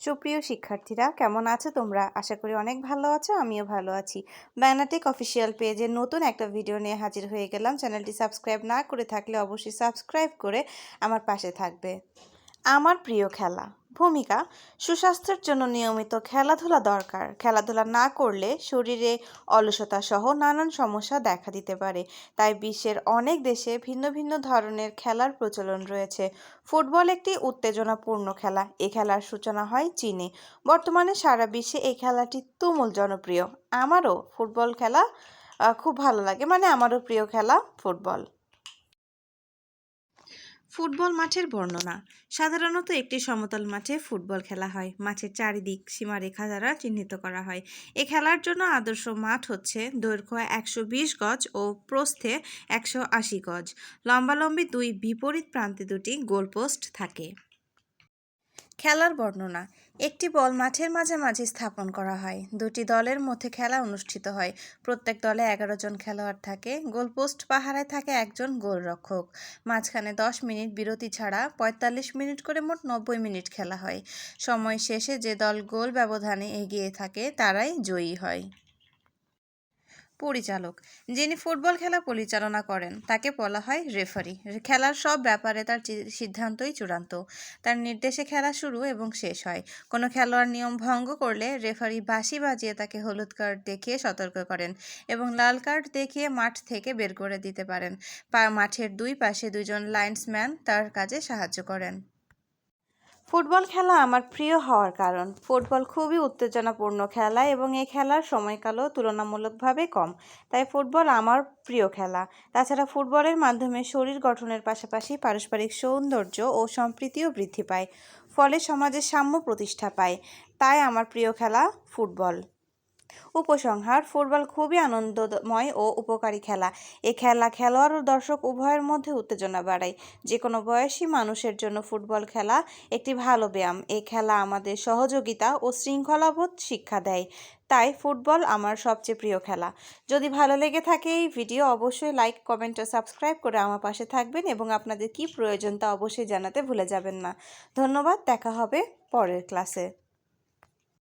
সুপ্রিয় শিক্ষার্থীরা কেমন আছো তোমরা? আশা করি অনেক ভালো আছো, আমিও ভালো আছি। বায়নাটেক অফিসিয়াল পেজে নতুন একটা ভিডিও নিয়ে হাজির হয়ে গেলাম। চ্যানেলটি সাবস্ক্রাইব না করে থাকলে অবশ্যই সাবস্ক্রাইব করে আমার পাশে থাকবে। আমার প্রিয় খেলা ভূমিকা সুস্বাস্থ্যের জন্য নিয়মিত খেলাধুলা দরকার। খেলাধুলা না করলে শরীরে অলসতা সহ নানান সমস্যা দেখা দিতে পারে। তাই বিশ্বের অনেক দেশে ভিন্ন ভিন্ন ধরনের খেলার প্রচলন রয়েছে। ফুটবল একটি উত্তেজনাপূর্ণ খেলা। এই খেলার সূচনা হয় চীনে। বর্তমানে সারা বিশ্বে এই খেলাটি তুমুল জনপ্রিয়। আমারও ফুটবল খেলা খুব ভালো লাগে, মানে আমারও প্রিয় খেলা ফুটবল। ফুটবল মাঠের বর্ণনা সাধারণত একটি সমতল মাঠে ফুটবল খেলা হয়। মাঠের চারিদিক সীমারেখা দ্বারা চিহ্নিত করা হয়। এ খেলার জন্য আদর্শ মাঠ হচ্ছে দৈর্ঘ্য 120 গজ ও প্রস্থে 180 গজ। লম্বালম্বি দুই বিপরীত প্রান্তে দুটি গোলপোস্ট থাকে। খেলার বর্ণনা একটি বল মাঠের মাঝামাঝি স্থাপন করা হয়। দুটি দলের মধ্যে খেলা অনুষ্ঠিত হয়। প্রত্যেক দলে 11 জন খেলোয়াড় থাকে। গোলপোস্ট পাহারায় থাকে একজন গোলরক্ষক। মাঝখানে 10 মিনিট বিরতি ছাড়া 45 মিনিট করে মোট 90 মিনিট খেলা হয়। সময় শেষে যে দল গোল ব্যবধানে এগিয়ে থাকে তারাই জয়ী হয়। পরিচালক যিনি ফুটবল খেলা পরিচালনা করেন তাকে বলা হয় রেফারি। খেলার সব ব্যাপারে তার সিদ্ধান্তই চূড়ান্ত। তার নির্দেশে খেলা শুরু এবং শেষ হয়। কোনো খেলোয়াড় নিয়ম ভঙ্গ করলে রেফারি বাঁশি বাজিয়ে তাকে হলুদ কার্ড দেখিয়ে সতর্ক করেন এবং লাল কার্ড দেখিয়ে মাঠ থেকে বের করে দিতে পারেন। মাঠের দুই পাশে দুইজন লাইন্সম্যান তার কাজে সাহায্য করেন। ফুটবল খেলা আমার প্রিয় হওয়ার কারণ ফুটবল খুবই উত্তেজনাপূর্ণ খেলা এবং এই খেলার সময়কালও তুলনামূলকভাবে কম। তাই ফুটবল আমার প্রিয় খেলা। তাছাড়া ফুটবলের মাধ্যমে শরীর গঠনের পাশাপাশি পারস্পরিক সৌন্দর্য ও সম্প্রীতিও বৃদ্ধি পায়। ফলে সমাজে সাম্য প্রতিষ্ঠা পায়। তাই আমার প্রিয় খেলা ফুটবল। উপসংহার ফুটবল খুবই আনন্দময় ও উপকারী খেলা। এই খেলা খেলোয়াড় ও দর্শক উভয়ের মধ্যে উত্তেজনা বাড়ায়। যে কোনো বয়সী মানুষের জন্য ফুটবল খেলা একটি ভালো ব্যায়াম। এই খেলা আমাদের সহযোগিতা ও শৃঙ্খলাবোধ শিক্ষা দেয়। তাই ফুটবল আমার সবচেয়ে প্রিয় খেলা। যদি ভালো লেগে থাকে এই ভিডিও অবশ্যই লাইক, কমেন্ট ও সাবস্ক্রাইব করে আমার পাশে থাকবেন এবং আপনাদের কী প্রয়োজন তা অবশ্যই জানাতে ভুলে যাবেন না। ধন্যবাদ, দেখা হবে পরের ক্লাসে।